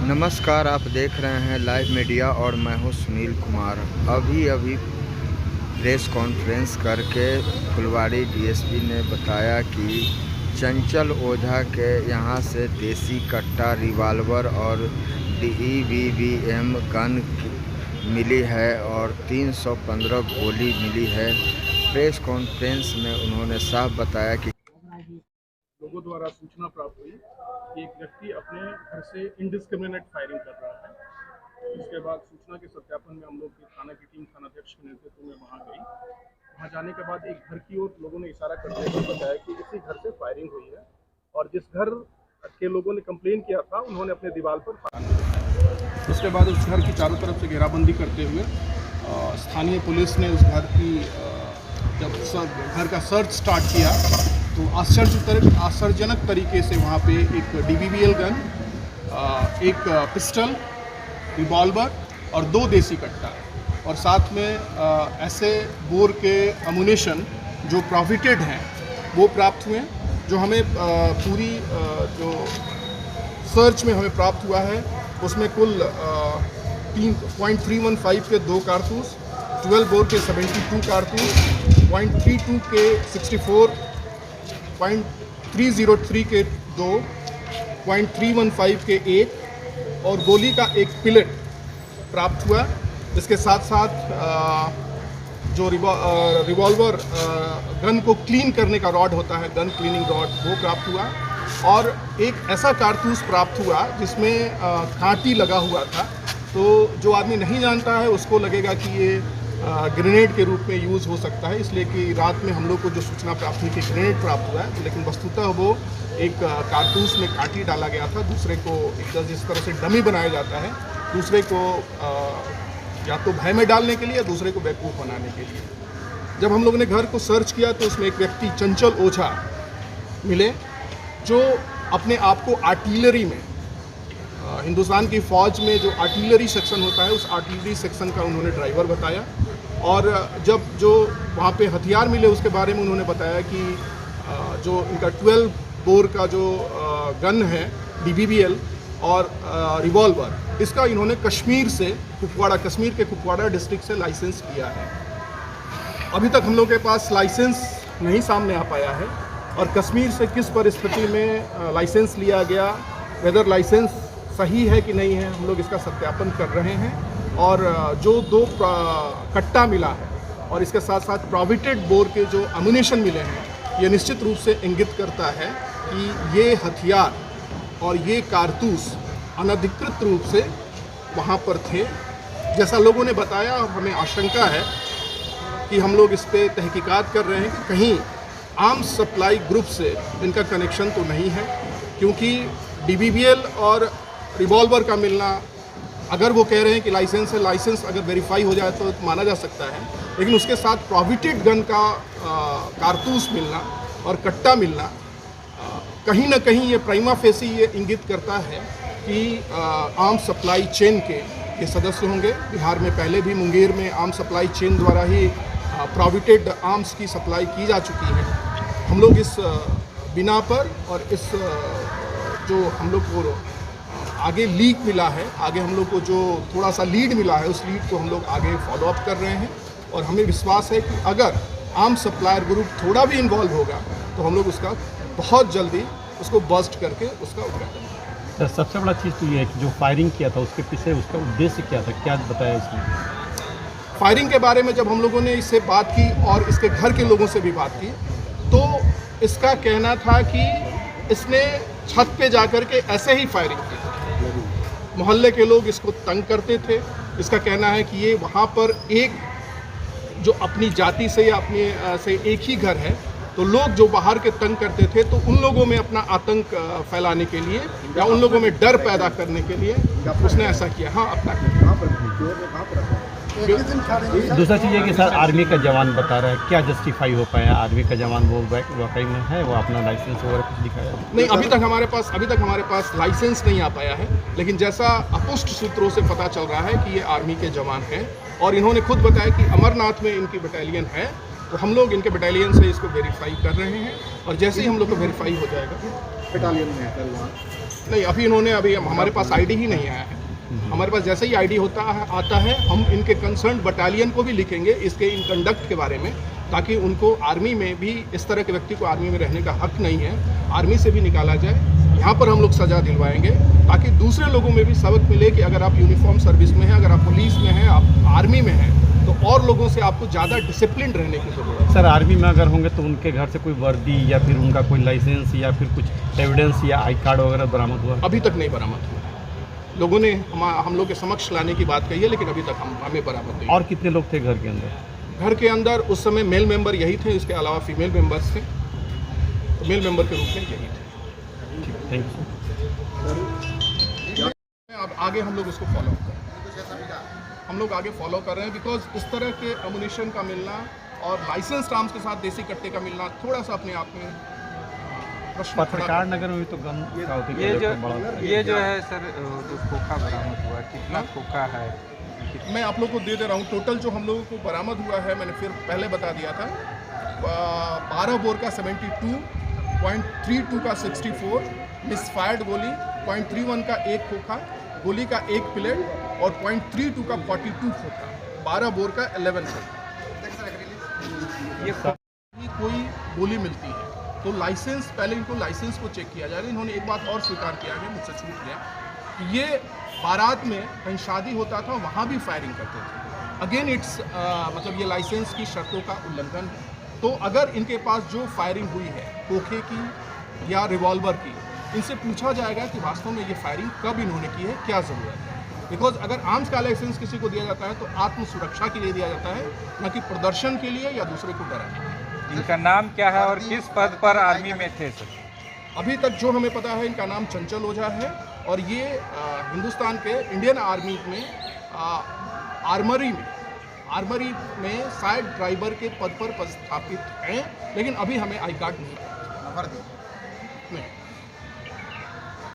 नमस्कार, आप देख रहे हैं लाइव मीडिया और मैं हूं सुनील कुमार। अभी प्रेस कॉन्फ्रेंस करके फुलवाड़ी डीएसपी ने बताया कि चंचल ओझा के यहां से देसी कट्टा, रिवाल्वर और DEBBM गन मिली है और 315 गोली मिली है। प्रेस कॉन्फ्रेंस में उन्होंने साफ बताया कि लोगों द्वारा सूचना प्राप्त हुई कि एक व्यक्ति अपने घर से इनडिस्क्रिमिनेट फायरिंग कर रहा है। इसके बाद सूचना के सत्यापन में हम लोग की थाना की टीम थानाध्यक्ष के नेतृत्व में वहां गई। वहां जाने के बाद एक घर की ओर लोगों ने इशारा करते हुए बताया कि इसी घर से फायरिंग हुई है और जिस घर के लोगों ने कंप्लेन किया था उन्होंने अपने दीवार पर फायर। उसके बाद उस घर की चारों तरफ से घेराबंदी करते हुए स्थानीय पुलिस ने उस घर की जब घर का सर्च स्टार्ट किया तो आश्चर्यजनक तरीके से वहाँ पे एक DBBL गन, एक पिस्टल, रिवॉल्वर और 2 देसी कट्टा और साथ में ऐसे बोर के अम्यूनिशन जो प्रॉफिटेड हैं वो प्राप्त हुए, जो हमें पूरी जो सर्च में हमें प्राप्त हुआ है उसमें कुल 3.315 के 2 कारतूस, 12 बोर के 72 कारतूस, 0.32 के 64, 0.303 के 2, 0.315 के 1 और गोली का एक पिलेट प्राप्त हुआ। इसके साथ साथ जो रिवॉल्वर गन को क्लीन करने का रॉड होता है, गन क्लीनिंग रॉड, वो प्राप्त हुआ और एक ऐसा कारतूस प्राप्त हुआ जिसमें कांटी लगा हुआ था। तो जो आदमी नहीं जानता है उसको लगेगा कि ये ग्रेनेड के रूप में यूज़ हो सकता है, इसलिए कि रात में हम लोग को जो सूचना प्राप्त हुई कि ग्रेनेड प्राप्त हुआ है, लेकिन वस्तुतः वो एक कारतूस में कांटी डाला गया था। दूसरे को जिस तरह से डमी बनाया जाता है, दूसरे को या तो भय में डालने के लिए या दूसरे को बेवकूफ़ बनाने के लिए। जब हम लोगों ने घर को सर्च किया तो उसमें एक व्यक्ति चंचल ओझा मिले जो अपने आप को आर्टिलरी में, हिंदुस्तान की फ़ौज में जो आर्टिलरी सेक्शन होता है उस आर्टिलरी सेक्शन का उन्होंने ड्राइवर बताया। और जब जो वहाँ पे हथियार मिले उसके बारे में उन्होंने बताया कि जो इनका 12 बोर का जो गन है DBBL और रिवॉल्वर, इसका इन्होंने कश्मीर से कश्मीर के कुपवाड़ा डिस्ट्रिक्ट से लाइसेंस किया है। अभी तक हम लोग के पास लाइसेंस नहीं सामने आ पाया है और कश्मीर से किस परिस्थिति में लाइसेंस लिया गया, वेदर लाइसेंस सही है कि नहीं है, हम लोग इसका सत्यापन कर रहे हैं। और जो 2 कट्टा मिला है और इसके साथ साथ प्रॉफिटेड बोर के जो अम्यूनिशन मिले हैं, ये निश्चित रूप से इंगित करता है कि ये हथियार और ये कारतूस अनधिकृत रूप से वहाँ पर थे। जैसा लोगों ने बताया, हमें आशंका है कि हम लोग इस पर तहकीकात कर रहे हैं कि कहीं आर्म्स सप्लाई ग्रुप से इनका कनेक्शन तो नहीं है, क्योंकि DBBL और रिवॉल्वर का मिलना, अगर वो कह रहे हैं कि लाइसेंस है, लाइसेंस अगर वेरीफाई हो जाए तो माना जा सकता है, लेकिन उसके साथ प्रॉफिटेड गन का कारतूस मिलना और कट्टा मिलना, कहीं ना कहीं ये प्राइमा फेसी ये इंगित करता है कि आर्म्स सप्लाई चेन के ये सदस्य होंगे। बिहार में पहले भी मुंगेर में आर्म्स सप्लाई चेन द्वारा ही प्रॉफिटेड आर्म्स की सप्लाई की जा चुकी है। हम लोग इस बिना पर और इस जो हम लोग को आगे लीक मिला है, आगे हम लोग को जो थोड़ा सा लीड मिला है, उस लीड को हम लोग आगे फॉलो अप कर रहे हैं और हमें विश्वास है कि अगर आर्म्स सप्लायर ग्रुप थोड़ा भी इन्वॉल्व होगा तो हम लोग उसका बहुत जल्दी उसको बस्ट करके उसका उद्घाटन करेंगे। सर, सबसे बड़ा चीज़ तो ये है कि जो फायरिंग किया था उसके पीछे उसका उद्देश्य क्या था, क्या बताया इसने? फायरिंग के बारे में जब हम लोगों ने इससे बात की और इसके घर के लोगों से भी बात की तो इसका कहना था कि इसने छत पे जाकर के ऐसे ही फायरिंग की। मोहल्ले के लोग इसको तंग करते थे। इसका कहना है कि ये वहाँ पर एक जो अपनी जाति से या अपने से एक ही घर है, तो लोग जो बाहर के तंग करते थे तो उन लोगों में अपना आतंक फैलाने के लिए या उन लोगों में डर पैदा करने के लिए उसने ऐसा किया। हाँ, अपना दूसरा चीज़ है कि सर आर्मी का जवान बता रहा है, क्या जस्टिफाई हो पाया? आर्मी का जवान वो वाकई में है, वो अपना लाइसेंस वगैरह कुछ दिखाया नहीं? अभी तक हमारे पास लाइसेंस नहीं आ पाया है, लेकिन जैसा अपुष्ट सूत्रों से पता चल रहा है कि ये आर्मी के जवान हैं और इन्होंने खुद बताया कि अमरनाथ में इनकी बटालियन है, तो हम लोग इनके बटालियन से इसको वेरीफाई कर रहे हैं और जैसे ही हम लोग को वेरीफाई हो जाएगा, बटालियन में है नहीं, अभी इन्होंने अभी हमारे पास आईडी ही नहीं आया है। हमारे पास जैसे ही आईडी आता है हम इनके कंसर्न बटालियन को भी लिखेंगे इसके इन कंडक्ट के बारे में, ताकि उनको आर्मी में भी इस तरह के व्यक्ति को आर्मी में रहने का हक नहीं है, आर्मी से भी निकाला जाए। यहाँ पर हम लोग सज़ा दिलवाएंगे ताकि दूसरे लोगों में भी सबक मिले कि अगर आप यूनिफॉर्म सर्विस में हैं, अगर आप पुलिस में हैं, आप आर्मी में हैं, तो और लोगों से आपको ज़्यादा डिसिप्लिन रहने की जरूरत है। सर आर्मी में अगर होंगे तो उनके घर से कोई वर्दी या फिर उनका कोई लाइसेंस या फिर कुछ एविडेंस या आई कार्ड वगैरह बरामद हुआ? अभी तक नहीं बरामद हुआ। लोगों ने हम लोग के समक्ष लाने की बात कही है, लेकिन अभी तक हमें बरामद नहीं। और कितने लोग थे घर के अंदर? घर के अंदर उस समय मेल मेंबर यही थे, इसके अलावा फीमेल मेंबर्स थे, तो मेल मेंबर के रूप में यही थे। ठीक, थैंक यू। अब आगे हम लोग उसको फॉलो कर रहे हैं, हम लोग आगे फॉलो कर रहे हैं, बिकॉज इस तरह के अम्युनिशन का मिलना और लाइसेंस आर्म्स के साथ देसी कट्टे का मिलना थोड़ा सा अपने आप में प्रश्न खड़ा पत्रकार नगर में भी तो गन का होती है। ये जो है सर जो खोखा बरामद हुआ, कितना खोखा है? मैं आप लोग को दे रहा हूँ। टोटल जो हम लोगों को बरामद हुआ है, मैंने फिर पहले बता दिया था, 12 बोर का 72, 0.32 का 64, मिसफायर्ड गोली, 0.31 का एक खोखा, गोली का एक प्लेट और 0.32 का 42 खोखा, 12 बोर का 11 खोखा। ये कोई गोली मिलती है तो लाइसेंस, पहले इनको लाइसेंस को चेक किया जाएगा। इन्होंने एक बात और स्वीकार किया है, मुझसे छूट गया, कि ये बारात में कहीं शादी होता था वहाँ भी फायरिंग करते थे। अगेन इट्स मतलब ये लाइसेंस की शर्तों का उल्लंघन है। तो अगर इनके पास जो फायरिंग हुई है खोखे की या रिवॉल्वर की, इनसे पूछा जाएगा कि वास्तव में ये फायरिंग कब इन्होंने की है, क्या ज़रूरत है। बिकॉज अगर आर्म्स का लाइसेंस किसी को दिया जाता है तो आत्म सुरक्षा के लिए दिया जाता है, न कि प्रदर्शन के लिए या दूसरे को डराने के लिए। इनका नाम क्या है और किस पद पर आर्मी में थे सर? अभी तक जो हमें पता है, इनका नाम चंचल ओझा है और ये हिंदुस्तान के इंडियन आर्मी में आर्मरी में शायद ड्राइवर के पद पर पदस्थापित हैं, लेकिन अभी हमें आई कार्ड नहीं